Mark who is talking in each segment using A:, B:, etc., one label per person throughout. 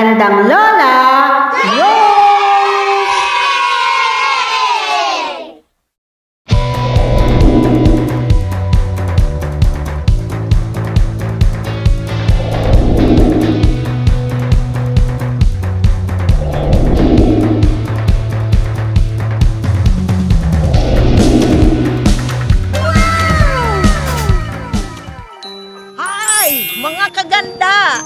A: Gandang Lola, Rose!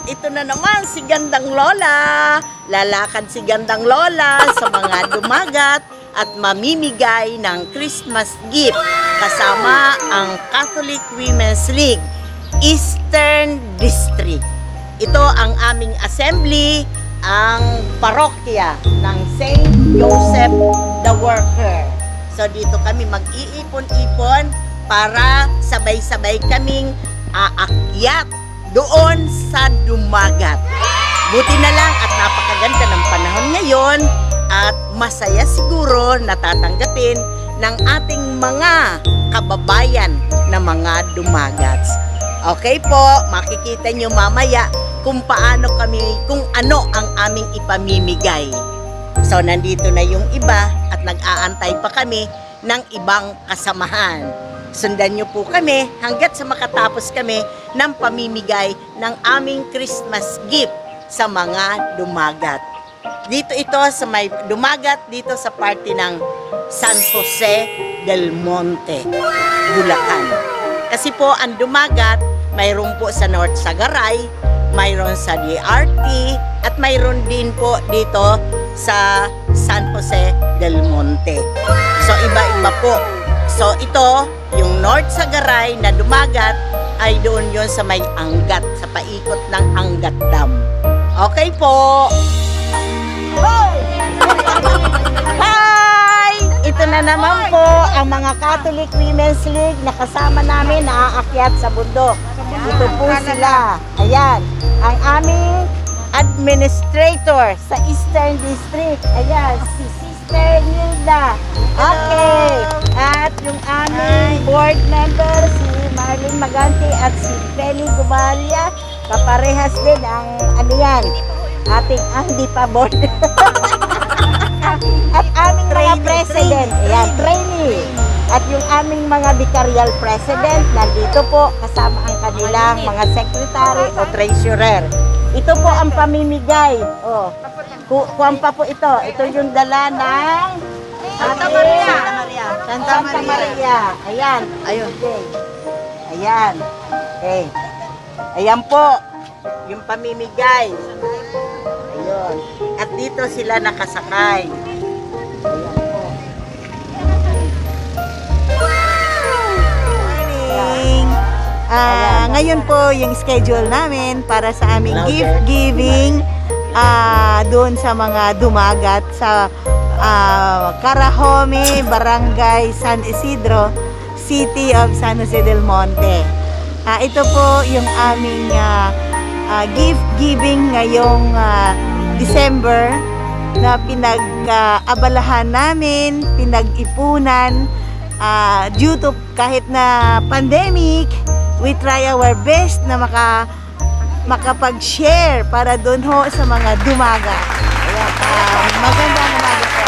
B: Ito na naman si Gandang Lola. Lalakad si Gandang Lola sa mga dumagat at mamimigay ng Christmas gift kasama ang Catholic Women's League, Eastern District. Ito ang aming assembly, ang parokya ng St. Joseph the Worker. So dito kami mag-iipon-ipon para sabay-sabay kaming aakyat doon sa dumagat. Buti na lang at napakaganda ng panahon ngayon at masaya siguro natatanggapin ng ating mga kababayan na mga dumagats. Okay po, makikita nyo mamaya kung paano kami, kung ano ang aming ipamimigay. So nandito na yung iba at nag-aantay pa kami ng ibang kasamahan. Sundan nyo po kami hanggat sa makatapos kami ng pamimigay ng aming Christmas gift sa mga dumagat. Dito ito sa may dumagat dito sa party ng San Jose del Monte, Bulacan. Kasi po ang dumagat mayroon po sa North Sagaray, mayroon sa DRT at mayroon din po dito sa San Jose del Monte. So iba-iba po. So ito, yung North Sagaray na dumagat ay doon yon sa may Angat, sa paikot ng Angat Dam. Okay po. Hi! Ito na naman po ang mga Catholic Women's League na kasama namin na aakyat sa bundok. Ito po sila. Ayan, ang aming administrator sa Eastern District. Ayan, si Sister Nilda. Okay. At yung aming board member, si Marlene Magante at si Feli Gubalia, kaparehas din ang ano yan, ating hindi pa board. At aming mga president, ayan, trainee. At yung aming mga vicarial president, nandito po kasama ang kanilang mga secretary o treasurer. Ito po ang pamimigay. Oh, kuwan pa po ito. Ito yung dala ng Santa Maria. Santa Maria. Ayan. Ayun. Okay. Ayan. Okay. Ayan po. Yung pamimigay. Ayun. At dito sila nakasakay. Ayan po. Morning. Ngayon po yung schedule namin para sa aming gift giving doon sa mga dumagat sa Carajome, Barangay San Isidro, City of San Jose del Monte. Ito po yung aming gift giving ngayong December na pinag-abalahan namin, pinag-ipunan due to kahit na pandemic, we try our best na makapag-share para doon ho sa mga dumagat. Magandang umaga po.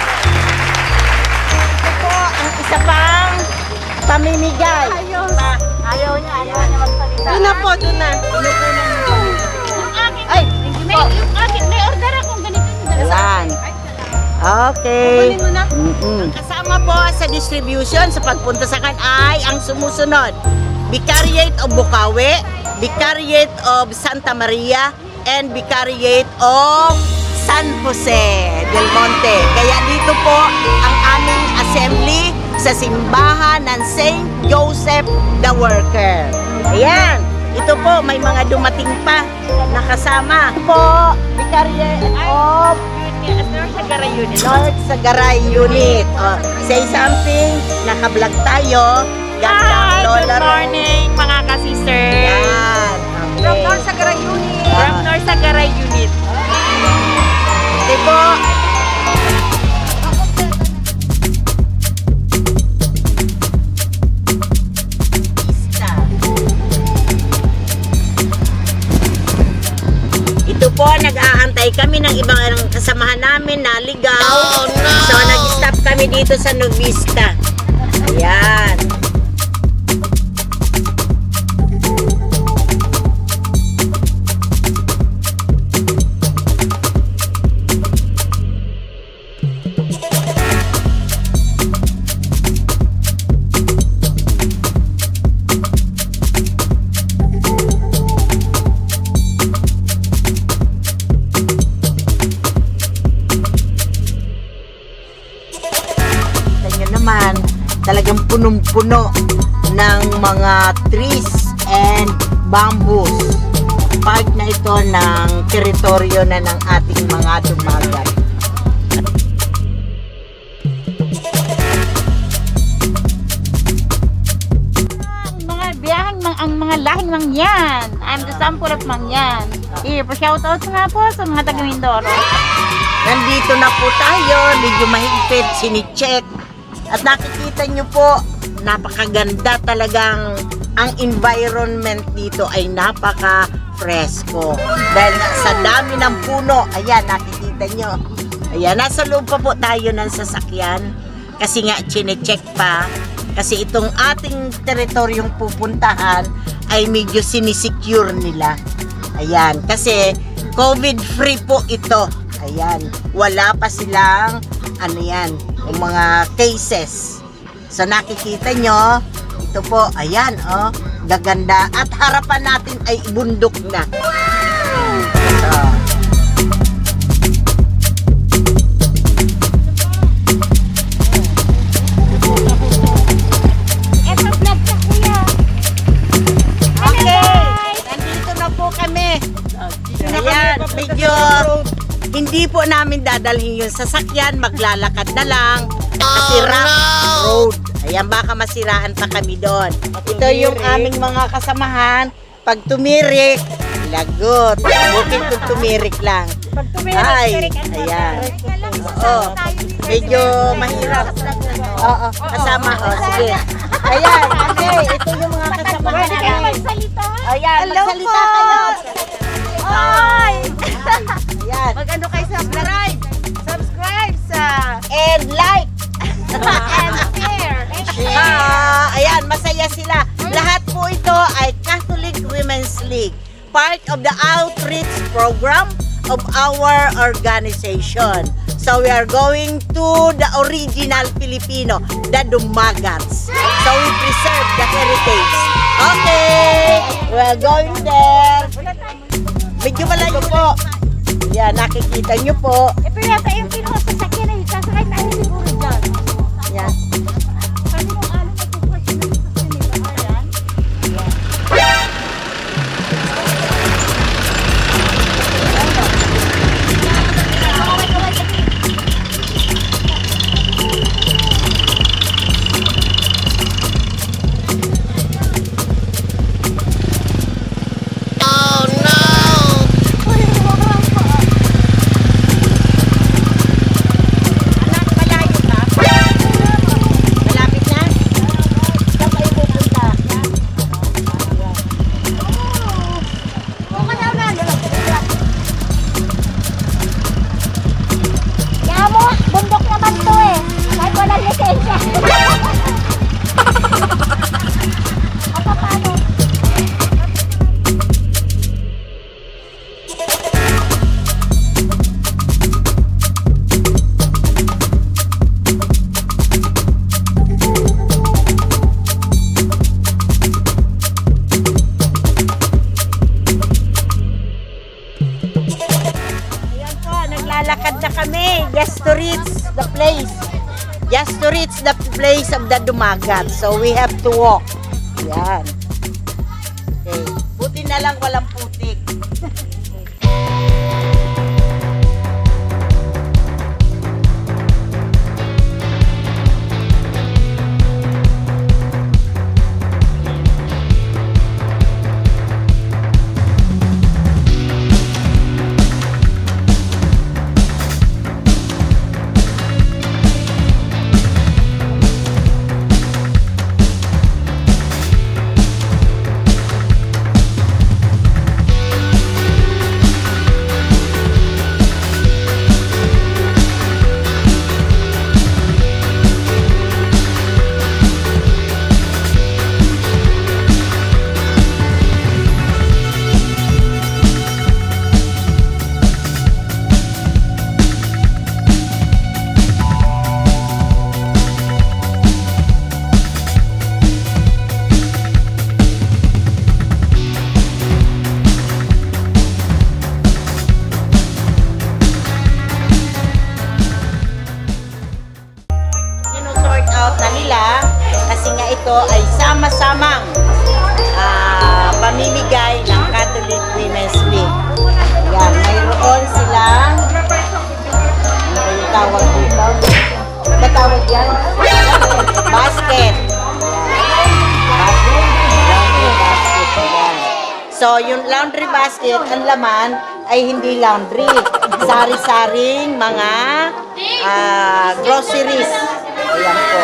B: Ito po ang isa pang pamimigay. Ayaw niya magsalita. Doon na po, doon na. Yung akin, ay, yung akin, may order akong ganito. Ayan. Okay. Ang kasama po sa distribution sa pagpunta sa kan ay ang sumusunod. Vicariate of Bukawi, Vicariate of Santa Maria, and Vicariate of San Jose del Monte. Kaya dito po ang aming assembly sa simbahan ng St. Joseph the Worker. Ayan, ito po may mga dumating pa na kasama. Po, Vicariate of North Sagaray Unit. North Sagaray Unit. Say something, nakablog tayo.
C: Hi, good morning mga ka-sister.
B: Yan. Okay.
C: From North Sagaray Unit. From North Sagaray Unit.
B: Okay po. Ito po, nag-aantay ay kami ng ibang kasamahan namin naligaw. So nag-stop kami dito sa Novista. Ayan. Talagang punong-puno ng mga trees and bamboos. Part na ito ng teritoryo na ng ating mga dumagat.
C: Ang mga lahing Mangyan. I'm the sample of Mangyan. Here, pa-shoutout nga po sa mga taga-Mindoro.
B: Nandito na po tayo, medyo mahigpit, sinicheck. At nakikita nyo po, napakaganda talagang ang environment dito ay napaka-fresco. Dahil sa dami ng puno, ayan, nakikita nyo. Ayan, nasa loob pa po tayo ng sasakyan. Kasi nga, chinecheck pa. Kasi itong ating teritoryong pupuntahan ay medyo sinisecure nila. Ayan, kasi COVID-free po ito. Ayan, wala pa silang, ano yan, yung mga cases. So nakikita nyo, ito po, ayan, oh, gaganda. At harapan natin ay bundok na. So, ayan, medyo hindi po namin dadalhin yung sasakyan, maglalakad na lang kasi rough road. Ayan, baka masiraan pa kami doon. Ito yung aming mga kasamahan. Pag tumirik, lagot. Bukit kung tumirik lang. Ay, ayan. Oo, medyo mahirap. Oo, kasama. O, sige. Ayan, okay. Ito yung mga kasamahan namin. Ayan, magsalita kayo. Ay! Ayan.
C: Mag-ano kayo sa subscribe sa
B: And like!
C: and share.
B: Ayan, masaya sila. Lahat po ito ay Catholic Women's League. Part of the outreach program of our organization. So we are going to the original Filipino, the Dumagats. So we preserve the heritage. Okay! We're going there. Medyo malayo po. Yan, nakikita nyo po.
C: Ito yata yung pinakasasakyan na sasakay tayo siguro dyan.
B: Yan.
C: Kasi kung ano matutupad yung sasakyan nila. Ayan. Naglalakad na kami just to reach the place. Just to reach the place of the Dumagat. So we have to walk. Yan. Okay. Buti na lang walang putik.
B: So, yung laundry basket, ang laman ay hindi laundry. Sari-saring mga groceries. Ayan po.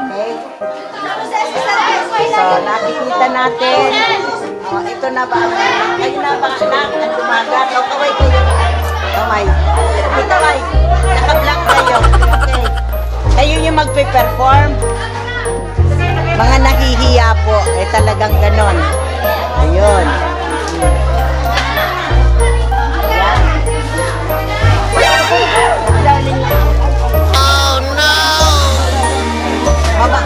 B: Okay. So, nakikita natin. Ito na ba? Kayo na ba anak? Ang dumagat. Kaway kayo. Kaway. Hindi kaway. Naka-black kayo. Okay. Kayo yung magpe-perform. Mga nahihiya po. Talagang ganon. Ayun.
A: Oh no!
B: Baba.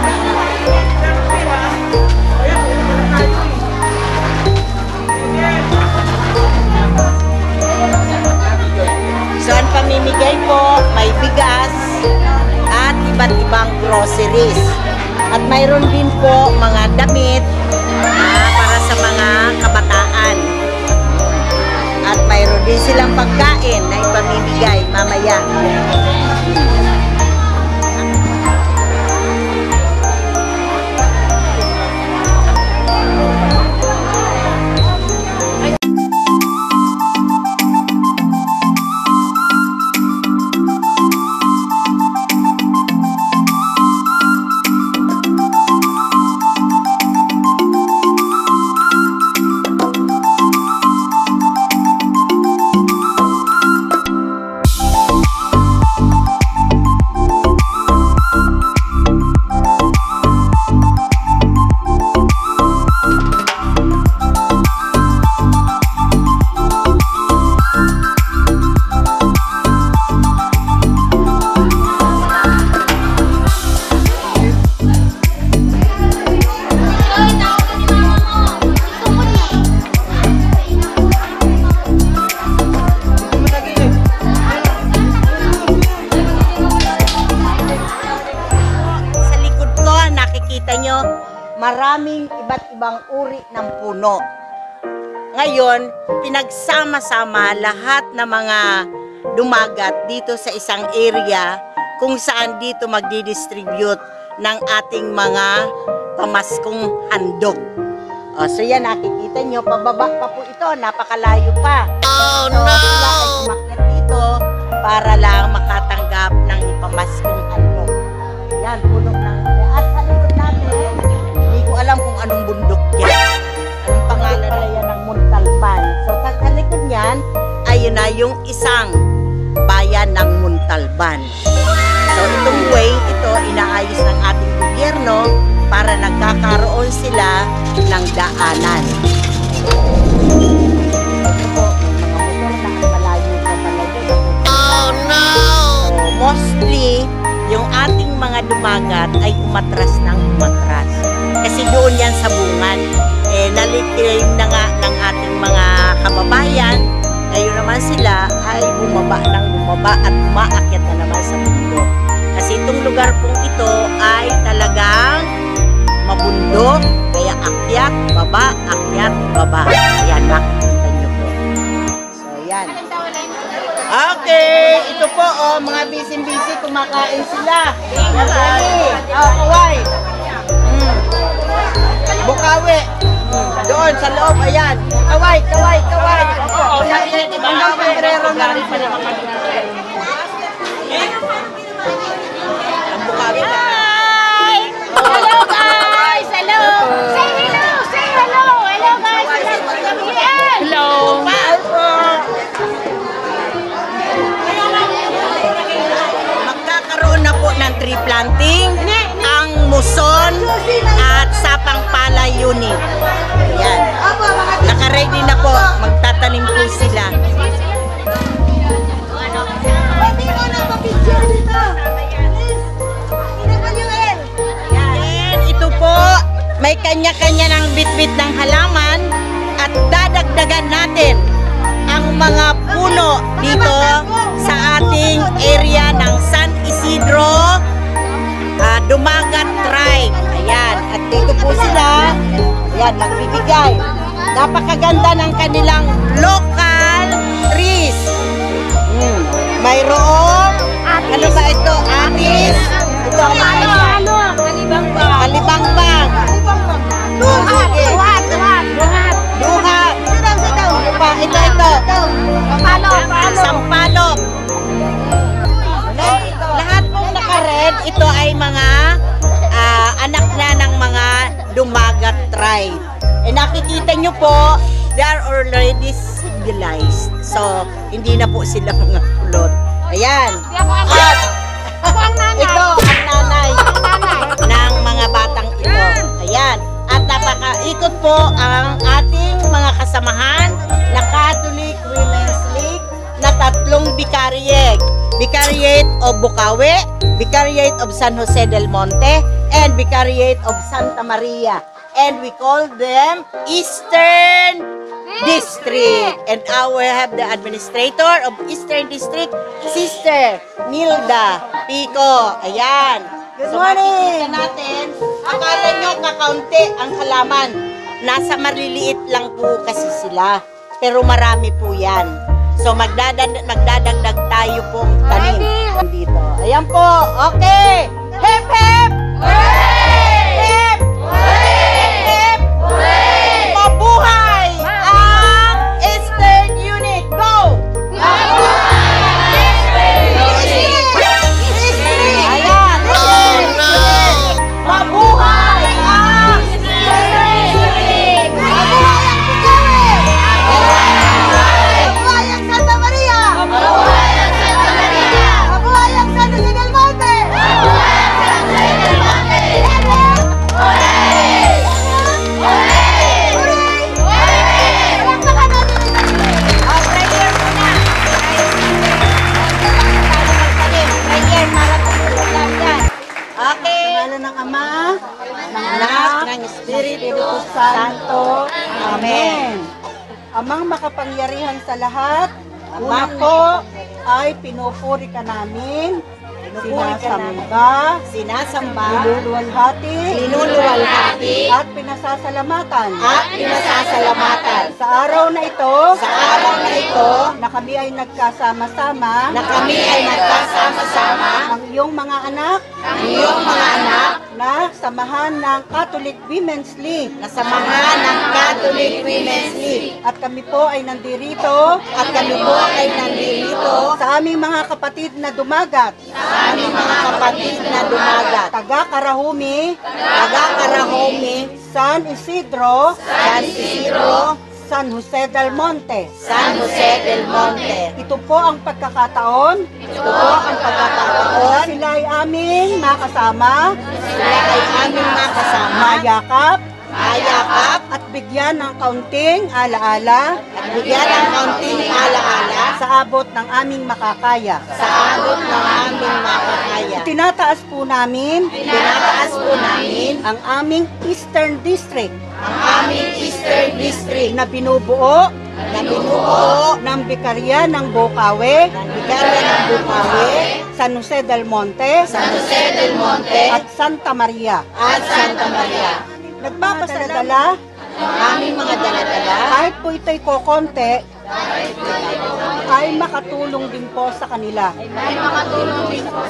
B: So, ang pamimigay po, may bigas at iba't ibang groceries. At mayroon din po mga damit para sa mga kabataan. At mayroon din silang pagkain na ipamimigay mamaya. Maraming iba't ibang uri ng puno. Ngayon, pinagsama-sama lahat ng mga dumagat dito sa isang area kung saan dito magdi-distribute ng ating mga pamaskong handog. So yan, nakikita nyo, pababa pa po ito, napakalayo pa.
A: Oh
B: so,
A: no!
B: Sila ay umakyat dito para lang makatanggap ng pamaskong handog. Yan, puno ng... At sa likod natin, hindi ko alam kung anong bundok yan. Anong pangalan na yan ng Muntalban. So, sa likod niyan, ayun na yung isang bayan ng Muntalban. So, itong way, ito, inaayos ng ating gobyerno para nagkakaroon sila ng daanan. Ito po, mga motor na malayo pa pala yun.
A: Oh no!
B: So, mostly, yung ating mga dumagat ay umatras ng umatras. Kasi doon yan sa bungan. Naliklaim na nga ng ating mga kababayan. Ngayon naman sila ay bumaba ng bumaba at umaakyat na naman sa bundok. Kasi itong lugar pong ito ay talagang mabundok. Kaya akyat, baba, akyat, baba. Ayan, makikita nyo po. So, yan. Okay, ito po, mga busy-busy, kumakain sila. Kaway. Bukawi. Doon, sa loob, ayan. Kaway. Hanggang Pebrero na rin sila. Ang Bukawi na.
C: Hi! Hello guys! Hello! Say hello! Say hello! Hello guys! Hello!
B: Magkakaroon na po ng tree planting ang Muson at Sapang Palay Unit. Ayan. Naka-ready na po. Magtatanim po sila. Ayan, ito po. May kanya-kanya ng bit-bit ng halaman at dadagdagan natin ang mga puno dito sa ating area ng San Isidro Dumagat Tribe. Ayan, at dito po sila, ayan, nagbibigay. Napakaganda ng kanilang local trees. Mayroong, ano ba ito? Atis. Ito ang Kalibangbang. Sige. Dumagat Tribe. Nakikita nyo po, they are already civilized. So, hindi na po sila mga kulot. Ayan. At ito ang nanay ng mga batang ito. Ayan. At napakaikot po ang ating mga kasamahan na Catholic Women's League na tatlong vicariate. Vicariate of Bukawi, Vicariate of San Jose del Monte, and Vicariate of Santa Maria. And we call them Eastern District. And we have the administrator of Eastern District, Sister Nilda Pico. Ayan.
C: Good morning.
B: Makikita natin, akala nyo kakaunti ang halaman. Nasa maliliit lang po kasi sila. Pero marami po yan. So magdadagdag tayo pong tanim dito. Ayan po. Okay. Hip hip! Hip! Hip! Mabuhay ang Eastern Unit. Go! Ayan. Mabuhay ang Eastern Unit. Mabuhay ang Bukawi. Mabuhay ang Santa Maria. Mabuhay ang Santa Maria. Mabuhay ang San Jose del Monte. Mabuhay ang San Jose del Monte. Hooray! Hooray! Hooray! Palakpakan natin ang tanim. Prayer muna. Prayer, maratulog lang yan. Okay.
C: Pangalan ng Ama, ng
B: Anak, ng Espiritu Santo.
C: Amen. Amang makapangyarihan sa lahat, una po ay pinupuri ka namin, sinasamba,
B: Sinasamba,
C: niluluwalhati,
B: linuluwalhati,
C: at pinasasalamatan.
B: at pinasasalamatan.
C: Sa araw na ito,
B: Sa araw na ito,
C: na kami ay nagkasama-sama,
B: na kami ay nagkasama-sama,
C: ang iyong mga anak
B: ang iyong mga anak
C: na samahan ng Catholic Women's League.
B: na samahan ng Catholic Women's League.
C: At kami po ay nandirito
B: At kami po ay nandito
C: sa aming mga kapatid na dumagat,
B: sa aming mga kapatid na dumagat.
C: taga Karahumi,
B: Taga Karahome,
C: San Isidro,
B: San Isidro,
C: San Jose del Monte.
B: San Jose del Monte.
C: Ito po ang pagkakataon
B: Ito po ang pagkakataon.
C: sila ay aming makasama,
B: Sila ay aming makasama,
C: mayakap,
B: mayakap,
C: at bigyan ng kaunting alaala
B: at bigyan ng kaunting alaala
C: sa abot ng aming makakaya.
B: sa abot ng aming makakaya.
C: Tinataas po namin
B: Tinataas po namin
C: ang aming Eastern District
B: ang aming Eastern District
C: na binubuo
B: na binuo
C: ng Bikarya ng Bukawi,
B: ng Bigarya ng Bukawi,
C: San Jose del Monte,
B: San Jose del Monte,
C: at Santa Maria.
B: at Santa Maria.
C: Nagpapasaladala,
B: Ang aming mga daladala
C: kahit po ito'y kokonti, ay makatulong din po sa kanila.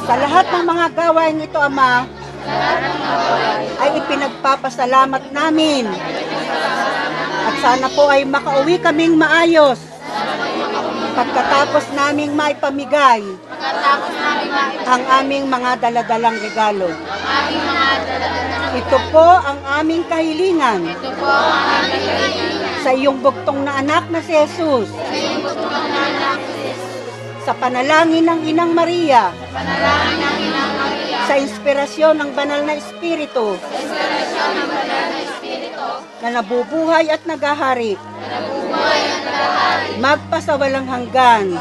C: Sa lahat ng mga gawain ito, Ama, ay ipinagpapasalamat namin. At sana po ay makauwi kaming maayos. Pagkatapos naming maipamigay ang aming mga daladalang regalo. Ito po ang aming kahilingan sa iyong bugtong na anak na si Jesus. Sa panalangin ng Inang Maria, sa inspirasyon ng Banal na Espiritu, na nabubuhay at nagahari, magpasawalang hanggan.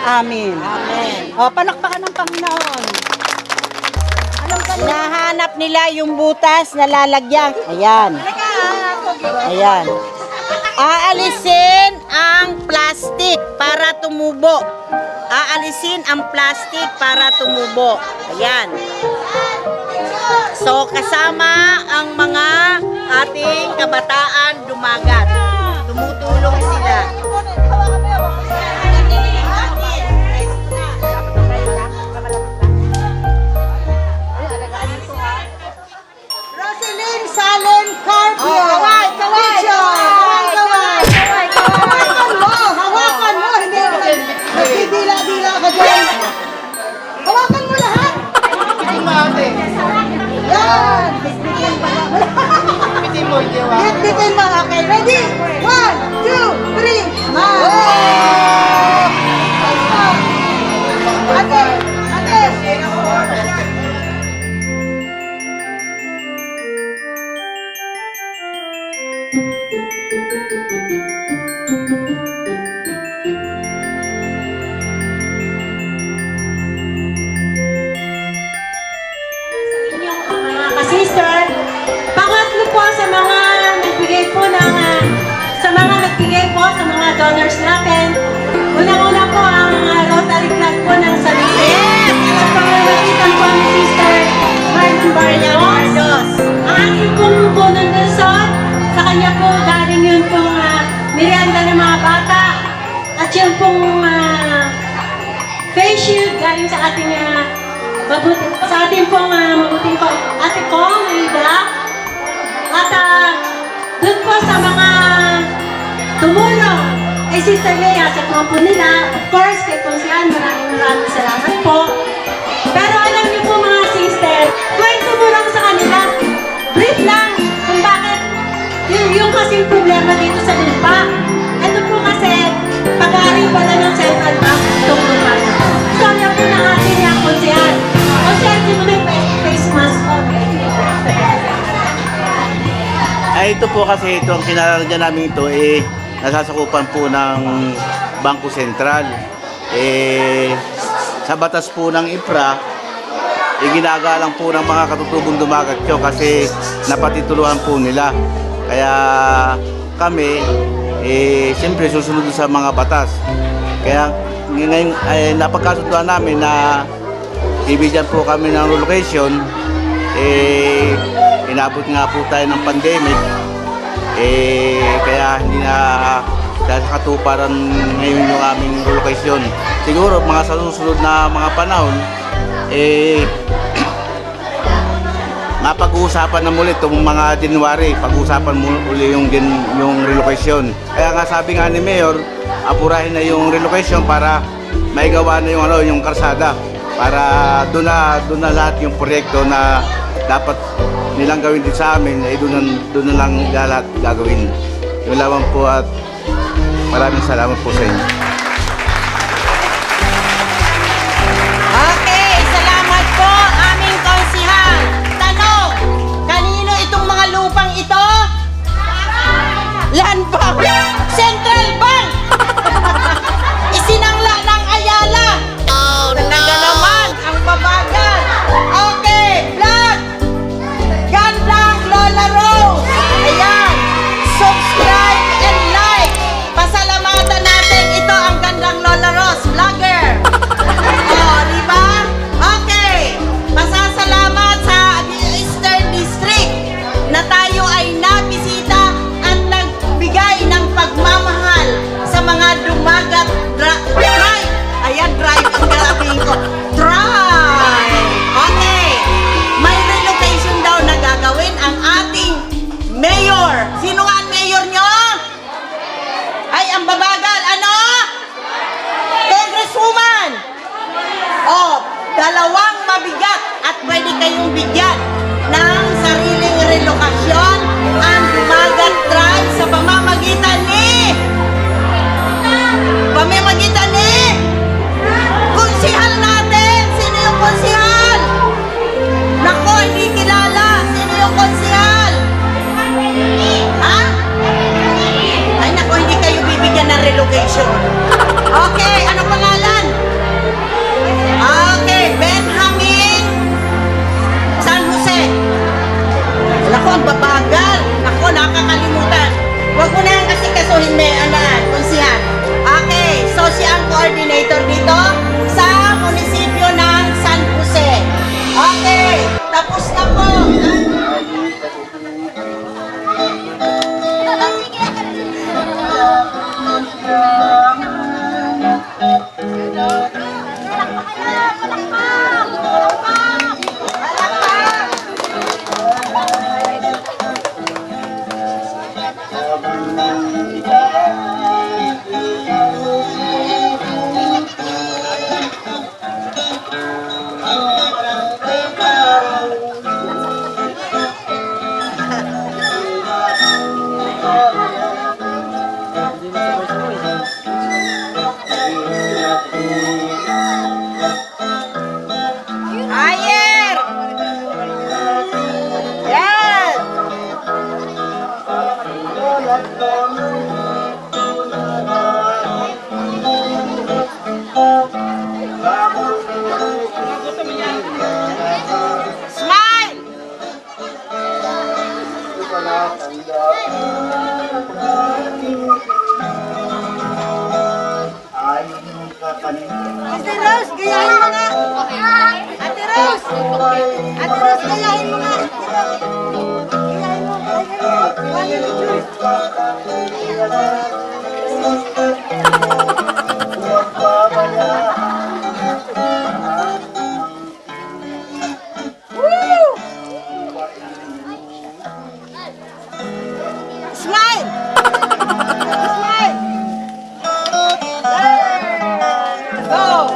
C: Amen.
B: Amen.
C: O, palakpakan ng Panginoon.
B: Hinahanap nila yung butas na lalagyan. Ayan. Ayan. Aalisin ang plastic para tumubo. Aalisin ang plastic para tumubo. Ayan. So, kasama ang mga ating kabataan dumagat. Tumutulong sila.
C: Rosalyn Salen Carpio.
B: Kaway, kaway.
C: Kaway. Hawakan mo. Hawakan mo. Hindi ka nagdidila-dila ka dyan. Hawakan mo lahat. Yan. Bitin mo. Okay, ready? 1, 2, 3. Smile. Ate, ate.
D: Mga ka-sister, pangatlo po sa mga nagbigay po sa mga donors natin. Unang-una po ang Rotary Club po ng San Jose. Sa pamamagitan po ni Sister Marlon Barrios. Ang aking pong bunundusot, sa kanya po galing yun pong merienda ng mga bata. At yun pong face shield galing sa ating mabuting ko, ate ko, Maida. At doon po sa mga tumulong kay Sister Lea sa grupo nila, of course, kay Konsihan, maraming salamat po. Pero alam niyo po mga sister, kung tumulong sa kanila, brief lang kung bakit yung kasing problema dito sa lupa. Ito po kasi, pag-aari pala ng Central Bank itong lupa na. So, yan po na ating Konsihan. Konsihan, di mo may face mask po.
E: Ay, ito po kasi ito ang kinalalagyan namin ito nasasakupan po ng Bangko Sentral. Sa batas po ng IPRA, ginagalang po ng mga katutubong dumagat ko kasi napatituluhan po nila. Kaya kami, siyempre susunod sa mga batas. Kaya ngayon napagkasunduan namin na ibigyan po kami ng relocation. Inabot nga po tayo ng pandemic. Kaya hindi na katuparan ngayon yung aming relocation. Siguro mga sa susunod na mga panahon, mapag-uusapan na muli itong mga January, pag-uusapan muli yung relocation. Kaya nga sabi nga ni Mayor, apurahin na yung relocation para maigawa na yung karsada. Para doon na lahat yung proyekto na dapat nilang gawin din sa amin, doon na lang lahat gagawin. Yung lamang po at maraming salamat po sa inyo.
C: Okay, salamat po aming konsihan. Tanong, kanino itong mga lupang ito? Land Bank! Central Bank! Isinangla ng Ayala!
A: Oh
C: Talaga
A: no!
C: naman, ang babagal! Okay, vlog! Gandang Lola Rose! Ayan! Subscribe and like! Pasalamatan natin ito ang Gandang Lola Rose, vlogger! Oh, di ba? Okay! Pasasalamat sa Eastern District na tayo ay nabisita at nagbigay ng pagmamahal sa mga dumagat tribe. Ayan, tribe ang galapin ko. Tribe! Okay! May relocation daw na gagawin ang ating mayor. Sino nga ang mayor nyo? Ay, ang babagal. Ano? Congresswoman! Oh, dalawang mabigat at pwede kayong bigyan ng sariling relokasyon ang dumagat tribe sa pamamagitan ni konsihal natin. Sino yung konsihal? Nako, hindi kilala. Sino yung konsihal? Ha? Ay, nako, hindi kayo bibigyan ng relocation. Okay, ano pangalan? Okay, Benjamin San Jose. Nako, ang babagal. Nako, nakakalimutan. Huwag mo na yan kasi kasuhin may konsihan. Okay, so siya ang coordinator dito sa munisipyo ng San Jose. Okay, tapos na po.
B: Higher! Yan! Smile! Ate Rose, gayahin mo nga! Ate Rose! Ate Rose, gayahin mo nga! Gayahin mo! Gayahin mo! Woo! Smile! Smile! Go!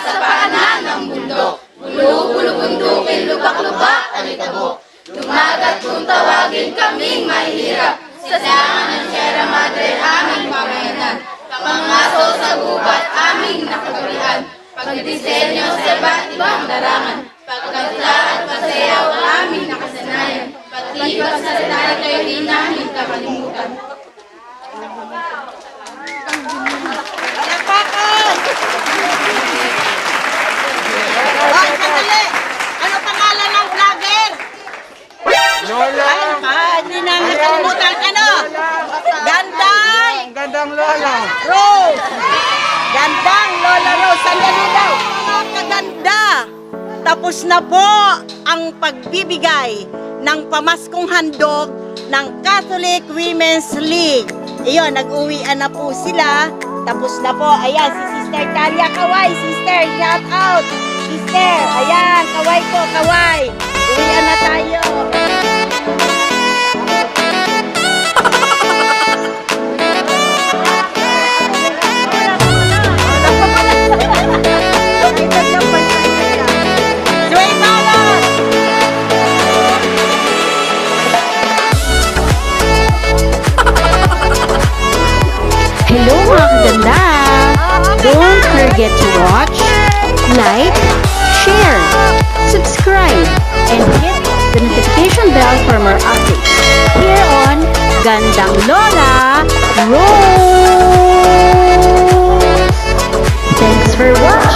A: Sa paanan ng bundok, bulubundukin, lubak-lubak, alikabok. Dumagat kung tawagin kaming mahirap. Sa silangan ng Sierra Madre, aming pamayanan. Pangaso sa gubat, aming nakaturian. Pagdisenyo sa iba't ibang larangan. Pagkanta at pasayaw, aming nakasanayan. Patibag sa salita kayo, di namin kakalimutan.
B: Palakpakan! Hoy, sandali! Ano pangalan ng vlogger?
E: Lola!
B: Hindi na nakalimutan. Ano? Gandang!
E: Gandang Lola!
B: Rose! Gandang Lola Rose. Sandali daw. Mga kaganda! Tapos na po ang pagbibigay ng pamaskong handog ng Catholic Women's League. Iyon, nag-uwian na po sila. Tapos na po. Ayan, si Sister Talia Kaway. Sister, shout out! Sister, ayan, kaway po, kaway. Uwian na tayo. Swing balance!
F: Hello mga kaganda! Don't forget to watch, like, share, subscribe, and hit the notification bell for more updates here on Gandang Lola Rose! Thanks for watching!